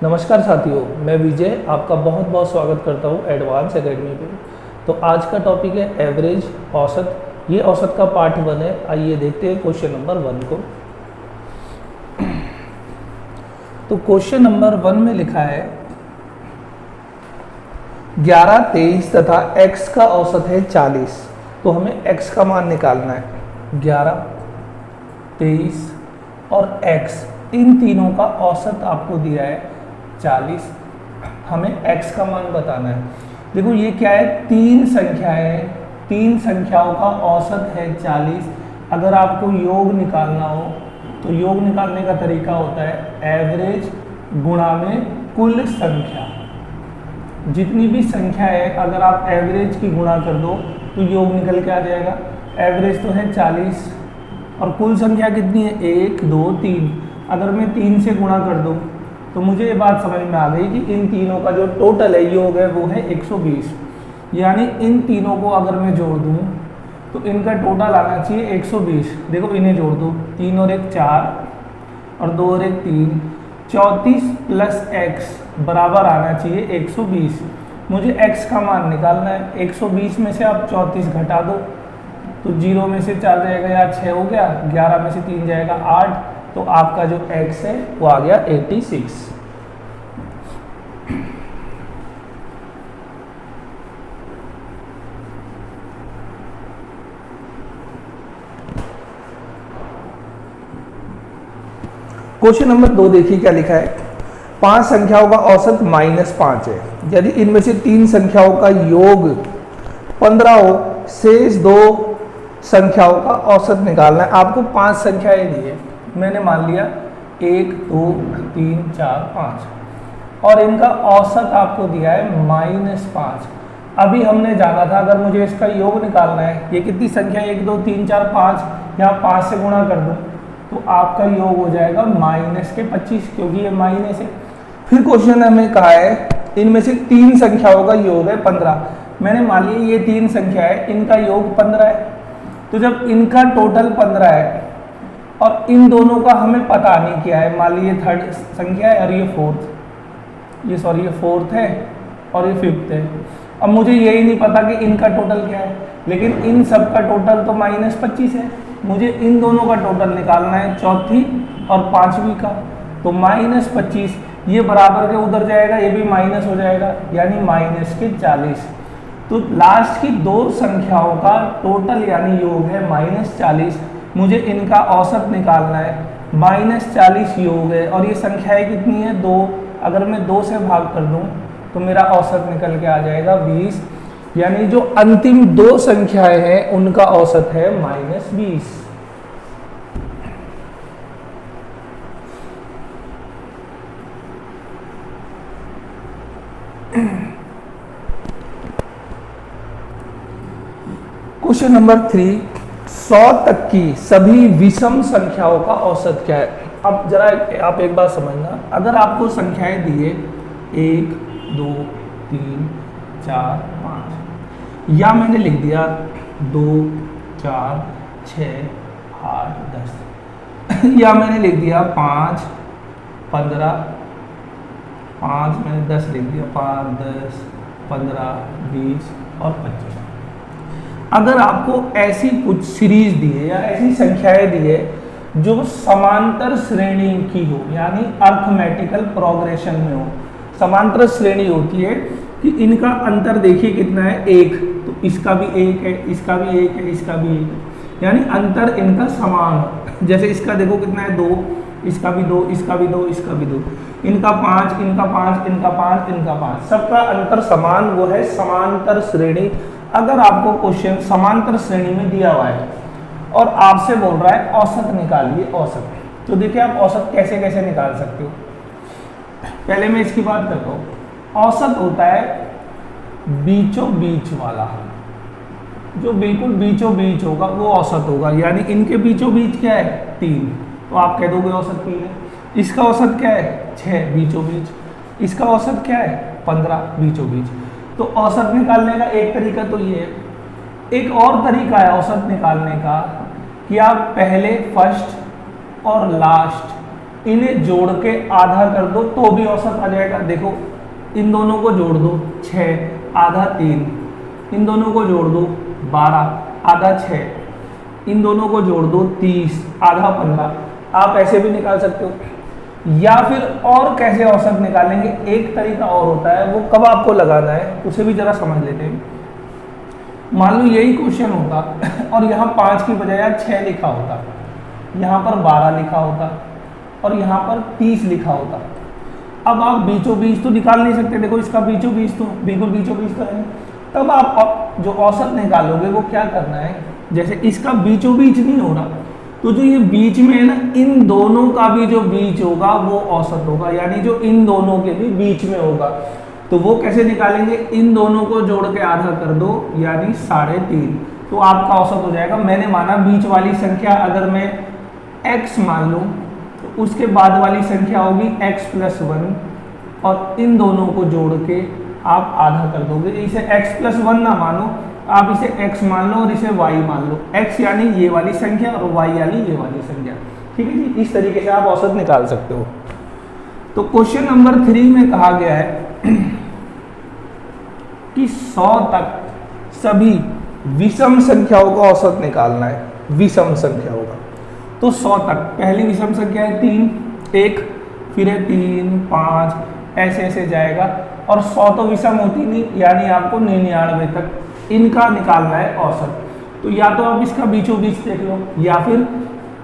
नमस्कार साथियों, मैं विजय आपका बहुत बहुत स्वागत करता हूँ एडवांस एकेडमी पे। तो आज का टॉपिक है एवरेज, औसत। ये औसत का पार्ट 1 है। आइए देखते हैं क्वेश्चन नंबर 1 को। तो क्वेश्चन नंबर 1 में लिखा है 11, 23 तथा x का औसत है 40। तो हमें x का मान निकालना है। 11, 23 और x, इन तीनों का औसत आपको दिया है 40। हमें x का मान बताना है। देखो ये क्या है, तीन संख्याएं हैं, तीन संख्याओं का औसत है 40। अगर आपको योग निकालना हो तो योग निकालने का तरीका होता है एवरेज गुणा में कुल संख्या। जितनी भी संख्या है अगर आप एवरेज की गुणा कर दो तो योग निकल के आ जाएगा। एवरेज तो है 40 और कुल संख्या कितनी है, 1, 2, 3। अगर मैं 3 से गुणा कर दूं तो मुझे ये बात समझ में आ गई कि इन तीनों का जो टोटल है योग है वो है 120। यानी इन तीनों को अगर मैं जोड़ दूं तो इनका टोटल आना चाहिए 120। देखो इन्हें जोड़ दो, 3 और 1 4 और 2 और 1 3, 34 प्लस x बराबर आना चाहिए 120। मुझे x का मान निकालना है। 120 में से आप 34 घटा दो तो 0 में से 4 जाएगा या 6 हो गया, 11 में से 3 जाएगा 8। तो आपका जो x है वो आ गया 86। क्वेश्चन नंबर 2 देखिए क्या लिखा है। 5 संख्याओं का औसत -5 है। यदि इनमें से 3 संख्याओं का योग 15 हो, शेष 2 संख्याओं का औसत निकालना है। आपको 5 संख्याएं दी है, मैंने मान लिया 1, 2, 3, 4, 5 और इनका औसत आपको दिया है -5। अभी हमने जाना था अगर मुझे इसका योग निकालना है, ये कितनी संख्या 1, 2, 3, 4, 5, यहाँ 5 से गुणा कर दूँ तो आपका योग हो जाएगा -25 क्योंकि ये माइनस है। फिर क्वेश्चन हमें कहा है इनमें से 3 संख्याओं का योग है 15। मैंने मान लिया ये 3 संख्या है, इनका योग 15 है। तो जब इनका टोटल 15 है और इन दोनों का हमें पता नहीं किया है, मान लीजिए थर्ड संख्या है और ये फोर्थ है और ये फिफ्थ है। अब मुझे यही नहीं पता कि इनका टोटल क्या है, लेकिन इन सब का टोटल तो -25 है। मुझे इन दोनों का टोटल निकालना है, चौथी और पांचवी का। तो -25 ये बराबर के उधर जाएगा, ये भी माइनस हो जाएगा यानी -40। तो लास्ट की 2 संख्याओं का टोटल यानी योग है -40। मुझे इनका औसत निकालना है, -40 योग है और ये संख्याएं कितनी है 2। अगर मैं 2 से भाग कर दूं तो मेरा औसत निकल के आ जाएगा 20। यानी जो अंतिम 2 संख्याएं हैं उनका औसत है -20। क्वेश्चन नंबर 3, 100 तक की सभी विषम संख्याओं का औसत क्या है। अब जरा आप एक बात समझना, अगर आपको संख्याएं दी है 1, 2, 3, 4, 5 या मैंने लिख दिया 2, 4, 6, 8, 10 या मैंने लिख दिया 5, 15, 5 मैंने 10 लिख दिया, 5, 10, 15, 20 और 25। अगर आपको ऐसी कुछ सीरीज दी है या ऐसी संख्याएं दी है जो समांतर श्रेणी की हो, यानी अर्थमेटिकल प्रोग्रेशन में हो। समांतर श्रेणी होती है कि इनका अंतर देखिए कितना है, 1, तो इसका भी 1 है, इसका भी 1 है, इसका भी 1 है, यानी अंतर इनका समान हो। जैसे इसका देखो कितना है 2, इसका भी 2, इसका भी 2, इसका भी 2, इनका 5, इनका 5, इनका 5, इनका 5, सबका अंतर समान, वो है समांतर श्रेणी। अगर आपको क्वेश्चन समांतर श्रेणी में दिया हुआ है और आपसे बोल रहा है औसत निकालिए, औसत, तो देखिए आप औसत कैसे कैसे निकाल सकते हो। पहले मैं इसकी बात करता हूँ। औसत होता है बीचों बीच वाला, जो बिल्कुल बीचों बीच होगा वो औसत होगा। यानी इनके बीचों बीच क्या है 3, तो आप कह दोगे औसत 3 है। इसका औसत क्या है 6 बीचों बीच, इसका औसत क्या है 15 बीचों बीच। तो औसत निकालने का एक तरीका तो ये है। एक और तरीका है औसत निकालने का कि आप पहले फर्स्ट और लास्ट इन्हें जोड़ के आधा कर दो तो भी औसत आ जाएगा। देखो इन दोनों को जोड़ दो 6, आधा 3, इन दोनों को जोड़ दो 12, आधा 6, इन दोनों को जोड़ दो 30, आधा 15। आप ऐसे भी निकाल सकते हो, या फिर और कैसे औसत निकालेंगे, एक तरीका और होता है, वो कब आपको लगाना है उसे भी जरा समझ लेते हैं। मान लो यही क्वेश्चन होता और यहाँ 5 की बजाय 6 लिखा होता, यहाँ पर 12 लिखा होता और यहाँ पर 30 लिखा होता। अब आप बीचों बीच तो निकाल नहीं सकते, देखो इसका बीचों बीच तो बिल्कुल बीचों बीच तो है। तब आप जो औसत निकालोगे वो क्या करना है, जैसे इसका बीचों बीच नहीं हो रहा तो जो ये बीच में है ना, इन दोनों का भी जो बीच होगा वो औसत होगा, यानी जो इन दोनों के भी बीच में होगा। तो वो कैसे निकालेंगे, इन दोनों को जोड़ के आधा कर दो यानी 3.5, तो आपका औसत हो जाएगा। मैंने माना बीच वाली संख्या अगर मैं x मान लूँ तो उसके बाद वाली संख्या होगी x+1 और इन दोनों को जोड़ के आप आधा कर दोगे। इसे x+1 ना मानो, आप इसे x मान लो और इसे y मान लो। x यानी ये वाली संख्या और y यानी ये वाली संख्या, ठीक है जी। इस तरीके से आप औसत निकाल सकते हो। तो क्वेश्चन नंबर 3 में कहा गया है कि 100 तक सभी विषम संख्याओं का औसत निकालना है, विषम संख्याओं का। तो 100 तक पहली विषम संख्या है 3, 1, फिर है 3, 5, ऐसे ऐसे जाएगा और 100 तो विषम होती नहीं, यानी आपको 99 तक इनका निकालना है औसत। तो या तो आप इसका बीचों बीच देख लो, या फिर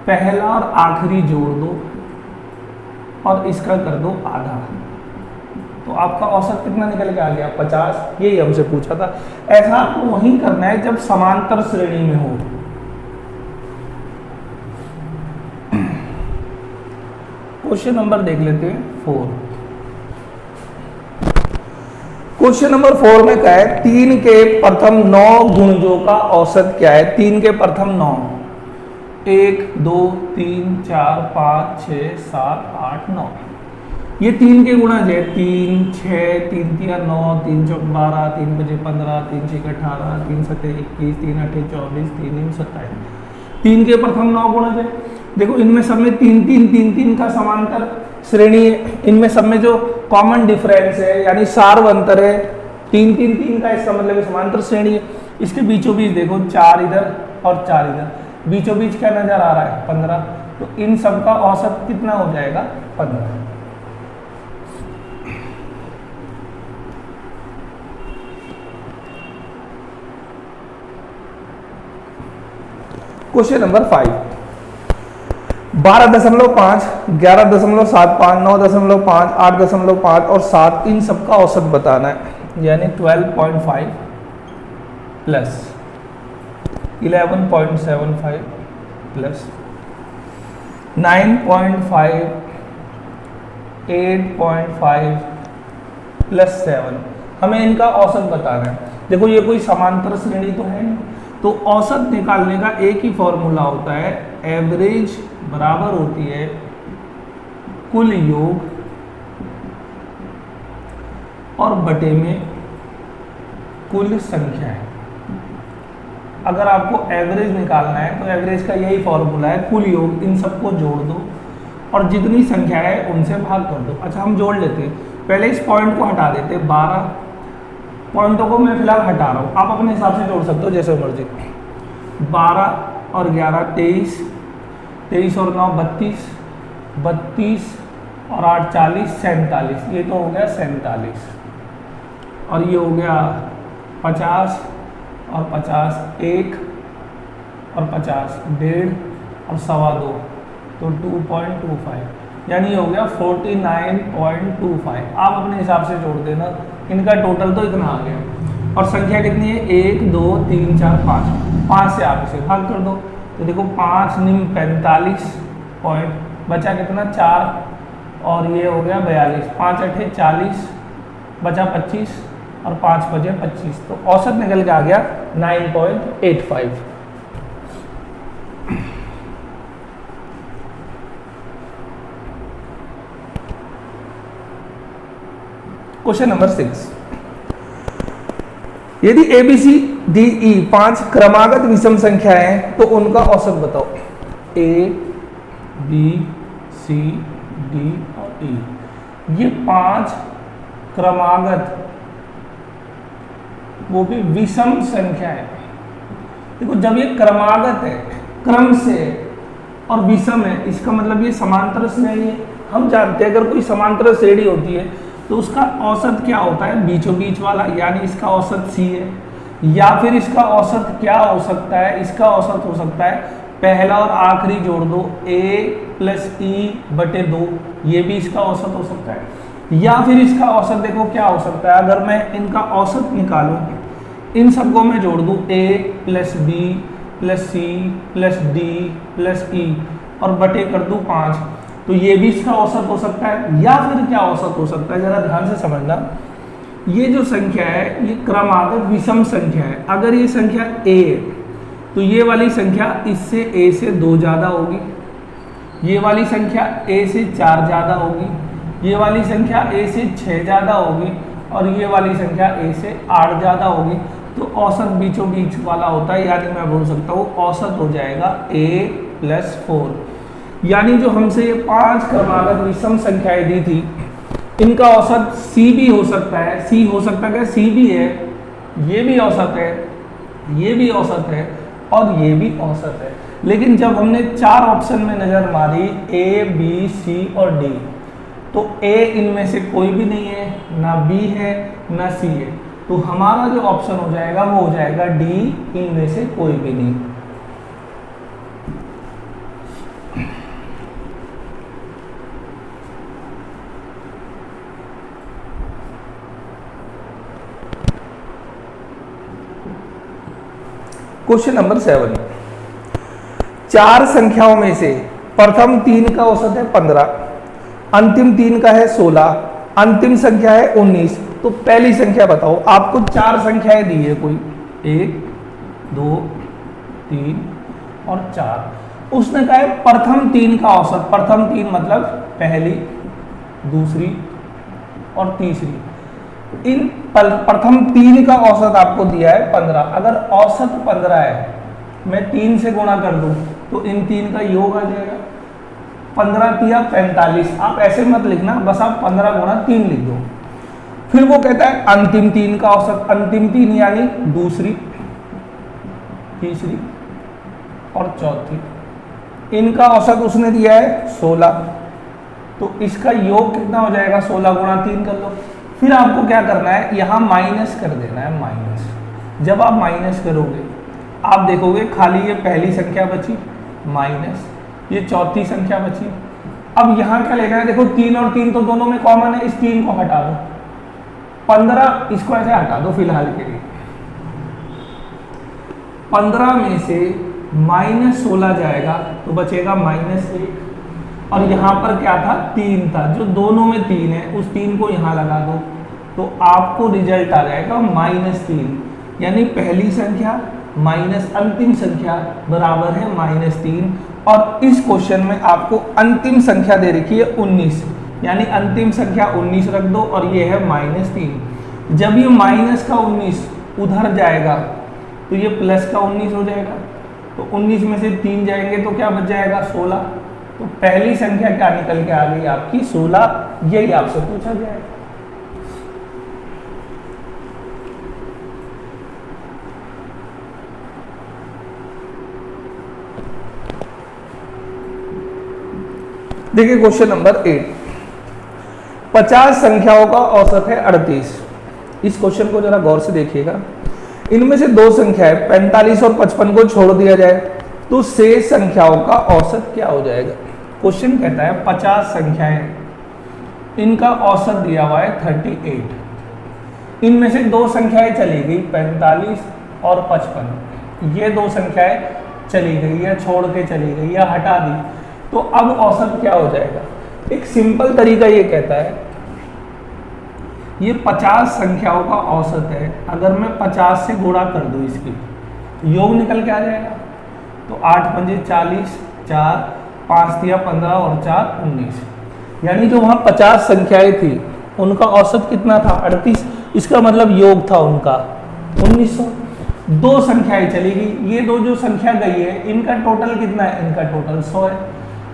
पहला और आखिरी जोड़ दो और इसका कर दो आधा, तो आपका औसत कितना निकल के आ गया 50। यही हमसे पूछा था। ऐसा आपको वहीं करना है जब समांतर श्रेणी में हो। क्वेश्चन नंबर देख लेते हैं 4। क्वेश्चन नंबर 4 में क्या है, 3 के प्रथम 9 गुणजों का औसत क्या है। 3 के प्रथम 9, 1, 2, 3, 4, 5, 6, 7, 8, 9, ये 3 के गुणज है। 3, 6, 3 3 9, 3 4 12, 3 5 15, 3 6 18, 3 7 21, 3 8 24, 3 9 27। 3 के प्रथम 9 गुणज है। देखो इनमें सब में 3 3 3 3 का समांतर श्रेणी है, इनमें सब में जो कॉमन डिफरेंस है यानी सार्व अंतर है 3 3 3 का, इसका मतलब समांतर श्रेणी है। इसके बीचों बीच देखो 4 इधर और 4 इधर, बीचों बीच क्या नजर आ रहा है 15, तो इन सब का औसत कितना हो जाएगा 15। क्वेश्चन नंबर 5, 12.5, 11.75, 9.5, 8.5 और 7, इन सब का औसत बताना है, यानी 12.5 प्लस 11.75 प्लस 9.5, 8.5 प्लस 7, हमें इनका औसत बताना है। देखो ये कोई समांतर श्रेणी तो है नहीं, तो औसत निकालने का एक ही फॉर्मूला होता है, एवरेज बराबर होती है कुल योग और बटे में कुल संख्या है। अगर आपको एवरेज निकालना है तो एवरेज का यही फॉर्मूला है, कुल योग, इन सबको जोड़ दो और जितनी संख्या है उनसे भाग कर दो। अच्छा हम जोड़ लेते हैं, पहले इस पॉइंट को हटा देते हैं, 12 पॉइंटों को मैं फिलहाल हटा रहा हूँ, आप अपने हिसाब से जोड़ सकते हो जैसे मर्जी। 12 और 11 23, 23 और 9 32, 32 और 8 40, 47, ये तो हो गया 47, और ये हो गया 50 और 50 1 और 50 1.5 और 2.25, तो 2.25, यानी ये हो गया 49.25। आप अपने हिसाब से जोड़ देना, इनका टोटल तो इतना आ गया। और संख्या कितनी है 1 2 3 4 5, 5 से आप इसे भाग कर दो, तो देखो 5 निम 45 पॉइंट, बचा कितना 4 और ये हो गया 42, 5 8 40, बचा 25 और 5 बजे 25, तो औसत निकल के आ गया 9.85। क्वेश्चन नंबर 6, यदि A B C D E 5 क्रमागत विषम संख्याएं तो उनका औसत बताओ। ए बी सी डी और ई, ये 5 क्रमागत, वो भी विषम संख्या है। देखो जब ये क्रमागत है, क्रम से और विषम है, इसका मतलब ये समांतर श्रेणी है। हम जानते हैं अगर कोई समांतर श्रेणी होती है तो उसका औसत क्या होता है, बीचों बीच वाला, यानी इसका औसत सी है। या फिर इसका औसत क्या हो सकता है, इसका औसत हो सकता है पहला और आखिरी जोड़ दो a प्लस ई बटे 2, ये भी इसका औसत हो सकता है। या फिर इसका औसत देखो क्या हो सकता है, अगर मैं इनका औसत निकालूं, इन सबको मैं जोड़ दूं a plus B plus C plus D plus E और बटे कर दूं 5, तो ये भी इसका औसत हो सकता है। या फिर क्या औसत हो सकता है, जरा ध्यान से समझना, ये जो संख्या है ये क्रमागत विषम संख्या है। अगर ये संख्या a है तो ये वाली संख्या इससे a से 2 ज़्यादा होगी, ये वाली संख्या a से 4 ज़्यादा होगी, ये वाली संख्या a से 6 ज़्यादा होगी और ये वाली संख्या a से 8 ज़्यादा होगी। तो औसत बीचों बीच वाला होता है, यानी मैं बोल सकता हूँ औसत हो जाएगा a प्लस 4। यानी जो हमसे ये 5 क्रमागत विषम संख्याएं दी थी, इनका औसत c भी हो सकता है। c हो सकता है, c भी है, ये भी औसत है, ये भी औसत है और ये भी औसत है। लेकिन जब हमने 4 ऑप्शन में नज़र मारी a, b, c और d, तो a इनमें से कोई भी नहीं है, ना b है ना c है, तो हमारा जो ऑप्शन हो जाएगा वो हो जाएगा d, इनमें से कोई भी नहीं। क्वेश्चन नंबर 7, 4 संख्याओं में से प्रथम 3 का औसत है 15, अंतिम 3 का है 16, अंतिम संख्या है 19, तो पहली संख्या बताओ। आपको 4 संख्याएं दी है कोई, 1 2 3 और 4, उसने कहा है प्रथम 3 का औसत। प्रथम 3 मतलब पहली, दूसरी और तीसरी, इन प्रथम 3 का औसत आपको दिया है 15। अगर औसत 15 है, मैं 3 से गुणा कर दूं तो इन 3 का योग आ जाएगा, 15 तिया 45। आप ऐसे मत लिखना, बस आप 15 गुणा 3 लिख दो। फिर वो कहता है अंतिम 3 का औसत, अंतिम 3 यानी दूसरी, तीसरी और चौथी, इनका औसत उसने दिया है 16, तो इसका योग कितना हो जाएगा, 16 गुणा 3 कर लो। फिर आपको क्या करना है, यहाँ माइनस कर देना है, माइनस। जब आप माइनस करोगे आप देखोगे खाली ये पहली संख्या बची माइनस, ये चौथी संख्या बची। अब यहाँ क्या लेना है, देखो 3 और 3 तो दोनों में कॉमन है, इस 3 को हटा दो, 15 इसको ऐसे हटा दो फिलहाल के लिए। 15 में से -16 जाएगा तो बचेगा -1, और यहाँ पर क्या था, 3 था, जो दोनों में 3 है उस 3 को यहाँ लगा दो तो आपको रिजल्ट आ जाएगा -3। यानी पहली संख्या माइनस अंतिम संख्या बराबर है -3। और इस क्वेश्चन में आपको अंतिम संख्या दे रखी है 19, यानी अंतिम संख्या 19 रख दो और ये है -3। जब ये माइनस का 19 उधर जाएगा तो ये प्लस का 19 हो जाएगा, तो 19 में से 3 जाएंगे तो क्या बच जाएगा, 16। तो पहली संख्या क्या निकल के आ गई आपकी, 16। यही आपसे पूछा गया है। देखिए क्वेश्चन नंबर 8, 50 संख्याओं का औसत है 38। इस क्वेश्चन को जरा गौर से देखिएगा। इनमें से 2 संख्याएं 45 और 55 को छोड़ दिया जाए तो शेष संख्याओं का औसत क्या हो जाएगा। क्वेश्चन कहता है 50 संख्याएं, इनका औसत दिया हुआ है 38। इनमें से 2 संख्याएं चली गई 45 और 55, ये 2 संख्याएं चली गई या छोड़ के चली गई या हटा दी, तो अब औसत क्या हो जाएगा। एक सिंपल तरीका ये कहता है, ये 50 संख्याओं का औसत है, अगर मैं 50 से गुणा कर दूं इसकी योग निकल के आ जाएगा, तो 8 पंजे 40, 4 5 तिया 15 और 4 19, यानी जो वहाँ 50 संख्याएं थी उनका औसत कितना था, 38। इसका मतलब योग था उनका 1900। 2 संख्याएं चली गई, ये 2 जो संख्या गई है इनका टोटल कितना है, इनका टोटल 100 है।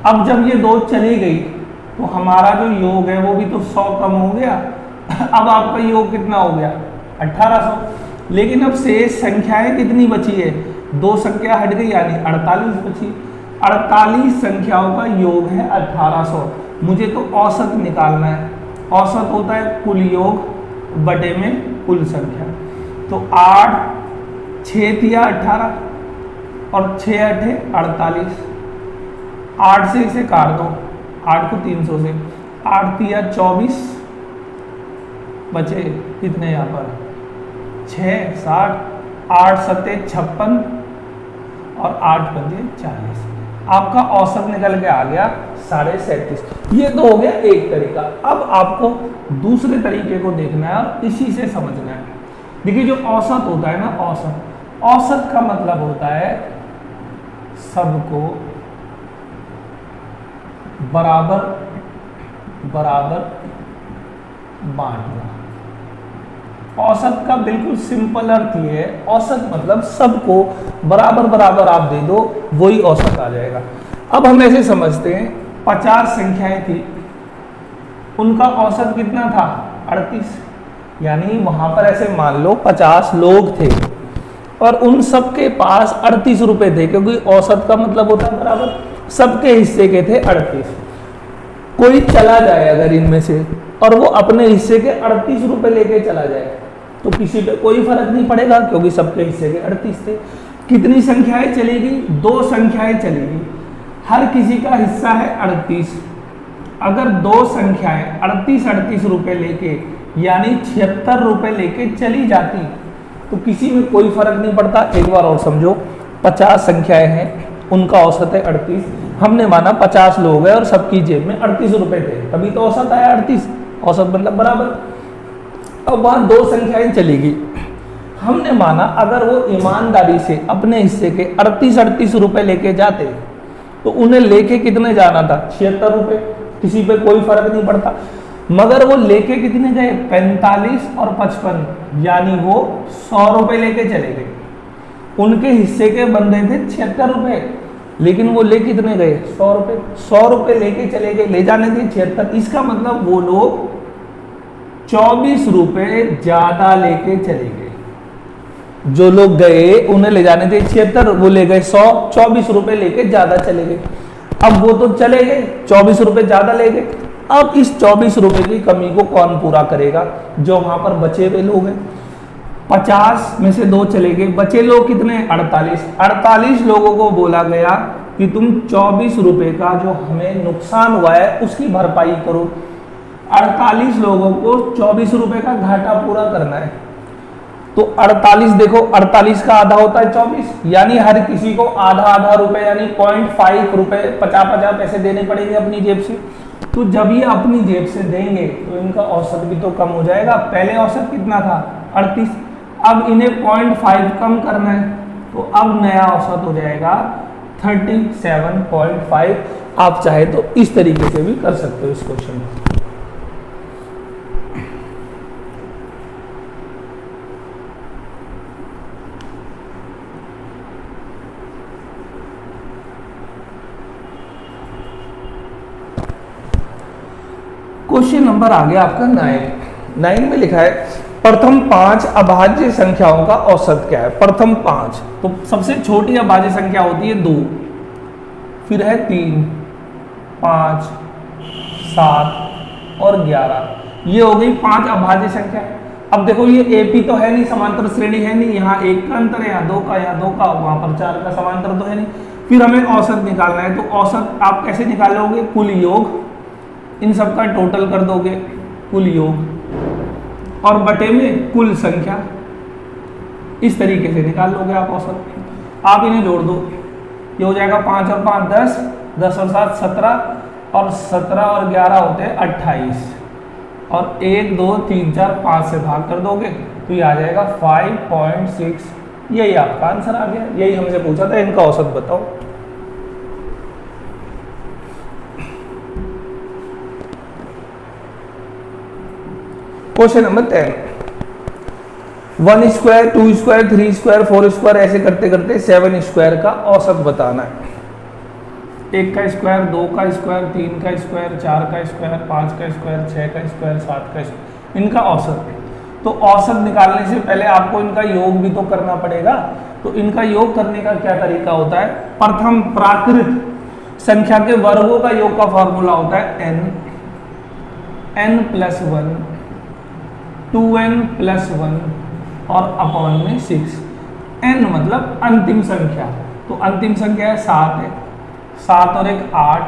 अब जब ये 2 चली गई तो हमारा जो योग है वो भी तो 100 कम हो गया। अब आपका योग कितना हो गया 1800। लेकिन अब शेष संख्याएं कितनी बची है, 2 संख्या हट गई यानी 48 बची। 48 संख्याओं का योग है 1800। मुझे तो औसत निकालना है। औसत होता है कुल योग बटे में कुल संख्या। तो 8 6 तिया 18 और 6 अठे 48। 8 से इसे काट दो, 8 को 300 से, 8 तिया 24 बचे कितने यहाँ पर 6 60, 8 सत्ते 56 और 8 पंजे 40। आपका औसत निकल के आ गया 37.5। ये तो हो गया एक तरीका। अब आपको दूसरे तरीके को देखना है और इसी से समझना है। देखिए जो औसत होता है ना, औसत का मतलब होता है सबको बराबर बराबर बांटना। औसत का बिल्कुल सिंपल अर्थ ये है, औसत मतलब सबको बराबर बराबर आप दे दो, वही औसत आ जाएगा। अब हम ऐसे समझते हैं 50 संख्याएं थी, उनका औसत कितना था 38। यानी वहां पर ऐसे मान लो 50 लोग थे और उन सब के पास 38 रुपए थे, क्योंकि औसत का मतलब होता है बराबर, सबके हिस्से के थे 38। कोई चला जाए अगर इनमें से और वो अपने हिस्से के 38 रुपए लेके चला जाए तो किसी पे कोई फर्क नहीं पड़ेगा, क्योंकि सबके हिस्से के 38 थे। कितनी संख्याएं चलेगी, 2 संख्याएं चलेगी, हर किसी का हिस्सा है 38। अगर 2 संख्याएं 38 रुपए लेके यानी 76 रुपए लेके चली जाती तो किसी में कोई फर्क नहीं पड़ता। एक बार और समझो, 50 संख्याएं हैं, उनका औसत है 38। हमने माना 50 लोग हैं और सबकी जेब में 38 रुपए थे, तभी तो औसत आया 38। औसत मतलब बराबर। अब वहां 2 संख्याएं चलेगी, हमने माना अगर वो ईमानदारी से अपने हिस्से के 38 रुपए लेके जाते तो उन्हें लेके कितने जाना था 76 रुपए, किसी पे कोई फर्क नहीं पड़ता। मगर वो लेके कितने गए 45 और 55, यानी वो 100 रुपए लेके चले गए। उनके हिस्से के बंदे थे 76 रुपए, लेकिन वो ले कितने गए 100 रुपए। 100 रुपए लेके चले गए, ले जाने थे 76। इसका मतलब वो लोग 24 रुपए ज्यादा लेके चले गए। जो लोग गए उन्हें ले जाने थे 76, वो ले गए 100, 24 रुपए लेके ज्यादा चले गए। अब वो तो चले गए, 24 रुपए ज्यादा ले गए। अब इस 24 रुपए की कमी को कौन पूरा करेगा, जो वहां पर बचे हुए लोग हैं। 50 में से 2 चले गए, बचे लोग कितने 48। 48 लोगों को बोला गया कि तुम 24 रुपए का जो हमें नुकसान हुआ है उसकी भरपाई करो। 48 लोगों को 24 रुपए का घाटा पूरा करना है। तो 48 देखो, 48 का आधा होता है 24, यानी हर किसी को आधा आधा रुपए यानी 0.5 रुपए 50 पैसे देने पड़ेंगे अपनी जेब से। तो जब ये अपनी जेब से देंगे तो इनका औसत भी तो कम हो जाएगा। पहले औसत कितना था 38, अब इन्हें 0.5 कम करना है, तो अब नया औसत हो जाएगा 37.5। आप चाहे तो इस तरीके से भी कर सकते हो इस क्वेश्चन को। क्वेश्चन नंबर आ गया आपका 9 में लिखा है प्रथम 5 अभाज्य संख्याओं का औसत क्या है। प्रथम 5, तो सबसे छोटी अभाज्य संख्या होती है 2, फिर है 3, 5, 7 और 11। ये हो गई 5 अभाज्य संख्या। अब देखो ये एपी तो है नहीं, समांतर श्रेणी है नहीं, यहाँ 1 का अंतर है, यहाँ 2 का, यहाँ 2 का, वहां पर 4 का समांतर तो है नहीं। फिर हमें औसत निकालना है, तो औसत आप कैसे निकालोगे, कुल योग, इन सब का टोटल कर दोगे कुल योग और बटे में कुल संख्या, इस तरीके से निकाल लोगे आप औसत। आप इन्हें जोड़ दो, ये हो जाएगा 5 और 5 10, 10 और 7 17 और 17 और 11 होते हैं 28 और 1 2 3 4 5 से भाग कर दोगे तो ये आ जाएगा 5.6। यही आपका आंसर आ गया। यही हमसे पूछा था, इनका औसत बताओ। Question number 10, 1 square 2 square 3 square 4 square ऐसे करते करते 7 स्क्वायर का औसत बताना है। 1 का स्क्वायर, 2 का स्क्वायर, 3 का स्क्वायर, 4 का स्क्वायर, 5 का स्क्वायर, 6 का स्क्वायर, 7 का स्क्वायर, इनका औसत। तो औसत निकालने से पहले आपको इनका योग भी तो करना पड़ेगा। तो इनका योग करने का क्या तरीका होता है? प्रथम प्राकृत संख्या के वर्गों का योग का फॉर्मूला होता है n प्लस 1, 2n प्लस 1 और अपॉन में 6। n मतलब अंतिम संख्या, तो अंतिम संख्या है 7 है, 7 और 1 8,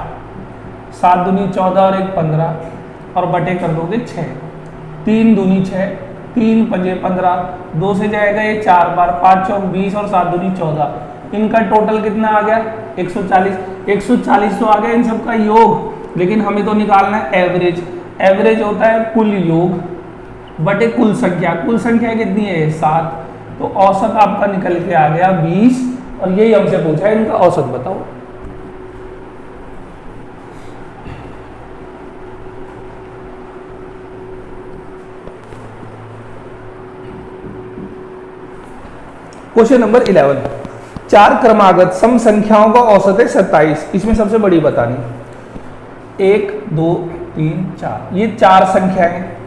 7 दूनी 14 और 1 15 और बटे कर दोगे 6, 3 दूनी 6, 3 पंजे 15, 2 से जाएगा ये 4 बार, 5 चौक 20 और 7 दूनी 14। इनका टोटल कितना आ गया? 140। 140 तो आ गया इन सबका योग, लेकिन हमें तो निकालना है एवरेज। एवरेज होता है कुल योग बटे कुल संख्या। कुल संख्या कितनी है? 7। तो औसत आपका निकल के आ गया 20, और यही हमसे पूछा है इनका औसत बताओ। क्वेश्चन नंबर 11, 4 क्रमागत सम संख्याओं का औसत है 27। इसमें सबसे बड़ी बतानी, 1 2 3 4, ये 4 संख्याएं हैं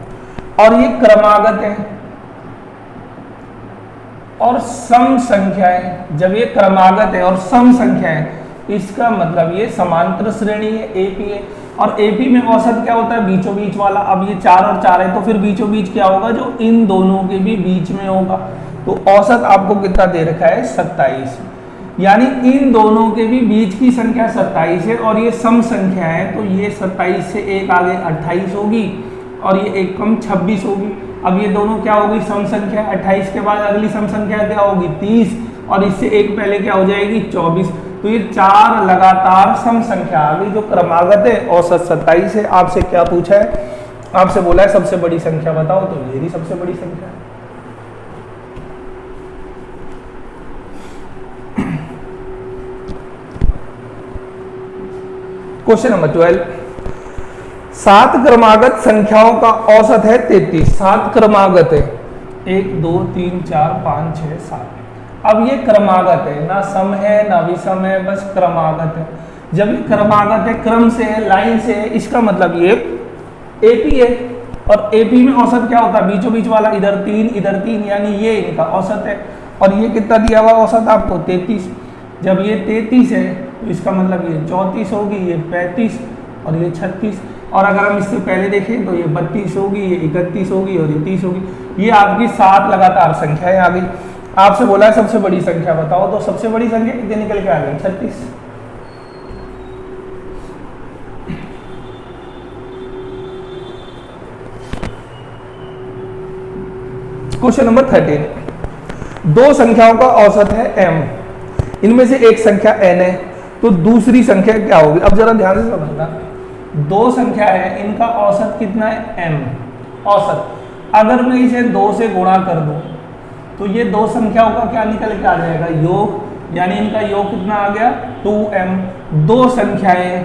और ये क्रमागत है और सम संख्याएं। जब ये क्रमागत है और सम संख्याएं, इसका मतलब ये समांतर श्रेणी है, एपी है। और एपी में औसत क्या होता है? बीचों बीच वाला। अब ये 4 और 4 है, तो फिर बीचों बीच क्या होगा? जो इन दोनों के भी बीच में होगा। तो औसत आपको कितना दे रखा है? 27। यानी इन दोनों के भी बीच की संख्या 27 है और ये सम संख्या है, तो ये 27 से एक आगे 28 होगी और ये एक कम 26 होगी। अब ये दोनों क्या होगी? सम संख्या। 28 के बाद अगली सम संख्या क्या होगी? 30, और इससे एक पहले क्या हो जाएगी? 24। तो ये 4 लगातार सम संख्या आ गई जो क्रमागत है। औसत 27 है। आपसे क्या पूछा है? आपसे बोला है सबसे बड़ी संख्या बताओ, तो ये भी सबसे बड़ी संख्या है। क्वेश्चन नंबर 12, 7 क्रमागत संख्याओं का औसत है 33। 7 क्रमागत है, 1 2 3 4 5 6 7। अब ये क्रमागत है, ना सम है ना विषम है, बस क्रमागत है। जब ये क्रमागत है, क्रम से है, लाइन से है, इसका मतलब ये एपी है। और एपी में औसत क्या होता है? बीचों बीच वाला, इधर 3 इधर 3, यानी ये इनका औसत है। और ये कितना दिया हुआ औसत आपको? 33। जब ये 33 है तो इसका मतलब ये 34 होगी, ये 35 और ये 36। और अगर हम इससे पहले देखें तो ये 32 होगी, ये 31 होगी और ये 30 होगी। ये आपकी 7 लगातार संख्याएं आ गई। आपसे बोला है सबसे बड़ी संख्या बताओ, तो सबसे बड़ी संख्या कितनी निकल के आ गई? 36। क्वेश्चन नंबर 13, 2 संख्याओं का औसत है m। इनमें से एक संख्या n है, तो दूसरी संख्या क्या होगी? अब जरा ध्यान से समझना, 2 संख्या है, इनका औसत कितना है? m। औसत अगर मैं इसे 2 से गुणा कर दूं तो ये 2 संख्याओं का क्या निकल के आ जाएगा? योग। यानी इनका योग कितना आ गया? 2m। 2 संख्याएं,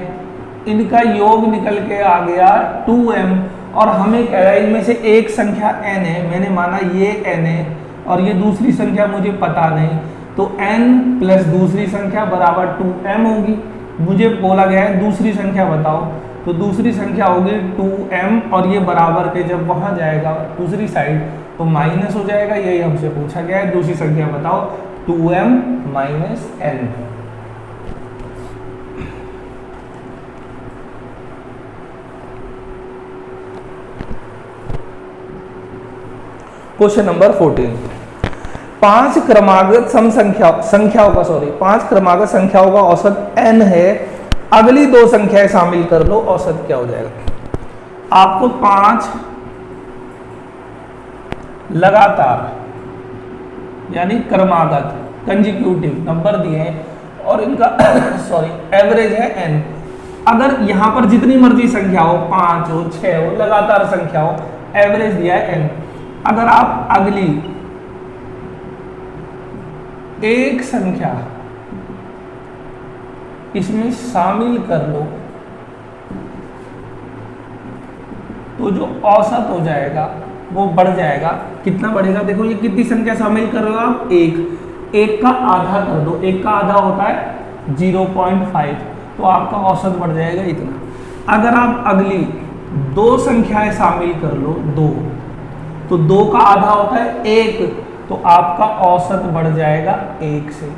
इनका योग निकल के आ गया 2m। और हमें कह रहा है इनमें से एक संख्या n है, मैंने माना ये n है और ये दूसरी संख्या मुझे पता नहीं, तो n प्लस दूसरी संख्या बराबर 2m होगी। मुझे बोला गया है दूसरी संख्या बताओ, तो दूसरी संख्या होगी 2m और ये बराबर के जब वहां जाएगा दूसरी साइड तो माइनस हो जाएगा। यही हमसे पूछा गया है, दूसरी संख्या बताओ। 2m minus n। Question number 14, 5 क्रमागत सम संख्याओं का 5 क्रमागत संख्याओं का औसत n है। अगली 2 संख्याएं शामिल कर लो, औसत क्या हो जाएगा? आपको 5 लगातार यानी क्रमागत कंजिक्यूटिव नंबर दिए हैं और इनका एवरेज है n। अगर यहां पर जितनी मर्जी संख्या हो, 5 हो 6 हो, लगातार संख्या हो, एवरेज दिया है n। अगर आप अगली एक संख्या इसमें शामिल कर लो तो जो औसत हो जाएगा वो बढ़ जाएगा। कितना बढ़ेगा? देखो ये कितनी संख्या शामिल कर रहे हो आप? एक का आधा कर दो। एक का आधा होता है 0.5, तो आपका औसत बढ़ जाएगा इतना। अगर आप अगली दो संख्याएं शामिल कर लो, दो, तो दो का आधा होता है एक, तो आपका औसत बढ़ जाएगा एक से।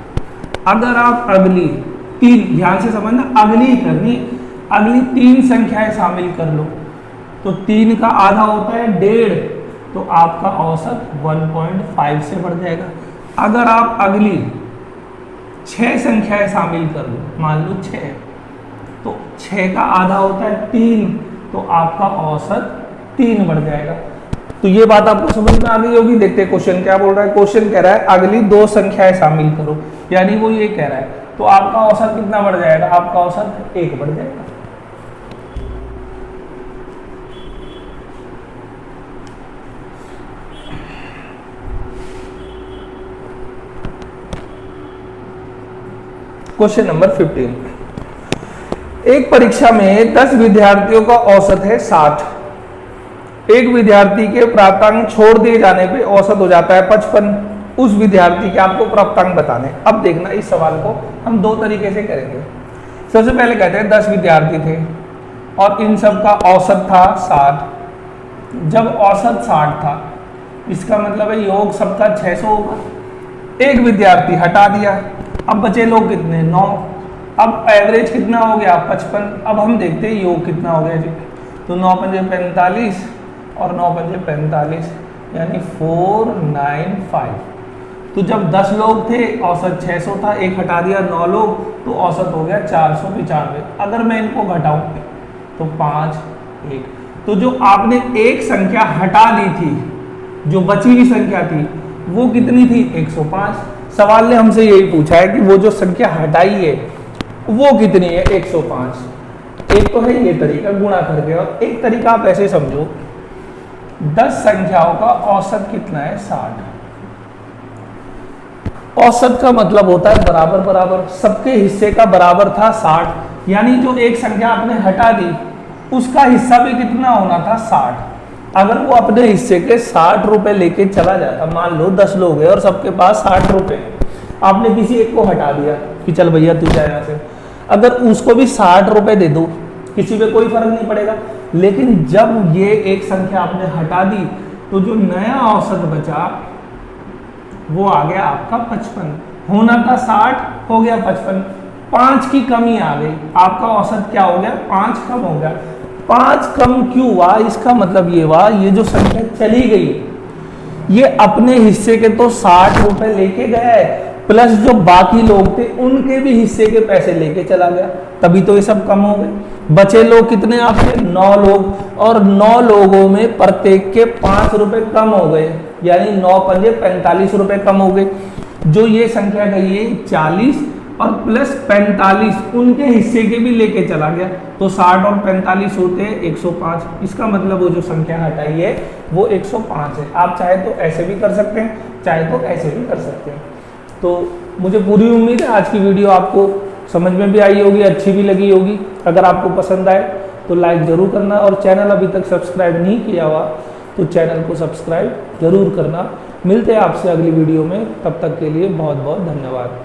अगर आप अगली तीन, ध्यान से समझना, अगली करनी, अगली तीन संख्याएं शामिल कर लो, तो तीन का आधा होता है डेढ़, तो आपका औसत 1.5 से बढ़ जाएगा। अगर आप अगली छह संख्याएं शामिल कर लो, मान लो छह, तो छह का आधा होता है तीन, तो आपका औसत 3 बढ़ जाएगा। तो ये बात आपको समझ में आ गई होगी। देखते हैं क्वेश्चन क्या बोल रहा है। क्वेश्चन कह रहा है अगली दो संख्याएं शामिल करो, यानी वो ये कह रहा है, तो आपका औसत कितना बढ़ जाएगा? आपका औसत 1 बढ़ जाएगा। Question number 15। एक परीक्षा में 10 विद्यार्थियों का औसत है 60। एक विद्यार्थी के प्राप्तांक छोड़ दिए जाने पे औसत हो जाता है 55। उस विद्यार्थी के आपको प्राप्तांक बताने। अब देखना, इस सवाल को हम दो तरीके से करेंगे। सबसे पहले कहते हैं 10 विद्यार्थी थे और इन सब का औसत था 60। जब औसत 60 था, इसका मतलब है योग सबका 600 होगा। एक विद्यार्थी हटा दिया, अब बचे लोग कितने? 9। अब एवरेज कितना हो गया? 55। अब हम देखते हैं योग कितना हो गया जी। तो 9 पंजे 45 और 9 पंजे 45, यानी 495। तो जब 10 लोग थे औसत 600 था, एक हटा दिया 9 लोग, तो औसत हो गया 495। अगर मैं इनको घटाऊं तो 5 1, तो जो आपने एक संख्या हटा दी थी, जो बची हुई संख्या थी, वो कितनी थी? 105। सवाल ने हमसे यही पूछा है कि वो जो संख्या हटाई है वो कितनी है? 105। एक तो है ये तरीका गुणा करके, और एक तरीका आप ऐसे समझो, 10 संख्याओं का औसत कितना है? 60। औसत का मतलब होता है बराबर बराबर, सबके हिस्से का बराबर था 60, यानी जो एक संख्या आपने हटा दी उसका हिस्सा भी कितना होना था? 60। अगर वो अपने हिस्से के 60 रुपए लेके चला जाता, मान लो 10 लोग हैं और सबके पास 60 रुपए, आपने किसी एक को हटा दिया कि चल भैया तू जा यहाँ से, अगर उसको भी 60 रुपए दे दो, किसी पे कोई फर्क नहीं पड़ेगा। लेकिन जब ये एक संख्या आपने हटा दी, तो जो नया औसत बचा वो आ गया आपका 55। होना था 60, हो गया 55। 5 की कमी आ गई, आपका औसत क्या हो गया? 5 कम हो गया। 5 कम क्यों हुआ? इसका मतलब ये हुआ, ये जो संख्या चली गई, ये अपने हिस्से के तो 60 रुपए लेके गए, प्लस जो बाकी लोग थे उनके भी हिस्से के पैसे लेके चला गया, तभी तो ये सब कम हो गए। बचे लोग कितने आपके? 9 लोग, और 9 लोगों में प्रत्येक के 5 रुपए कम हो गए, यानी 9 पंजे 45 रुपए कम हो गए। जो ये संख्या गई है 40 और प्लस 45 उनके हिस्से के भी लेके चला गया, तो 60 और 45 होते हैं 105। इसका मतलब वो जो संख्या हटाई है वो 105 है। आप चाहे तो ऐसे भी कर सकते हैं, चाहे तो ऐसे भी कर सकते हैं। तो मुझे पूरी उम्मीद है आज की वीडियो आपको समझ में भी आई होगी, अच्छी भी लगी होगी। अगर आपको पसंद आए तो लाइक ज़रूर करना, और चैनल अभी तक सब्सक्राइब नहीं किया हुआ तो चैनल को सब्सक्राइब ज़रूर करना। मिलते हैं आपसे अगली वीडियो में, तब तक के लिए बहुत बहुत धन्यवाद।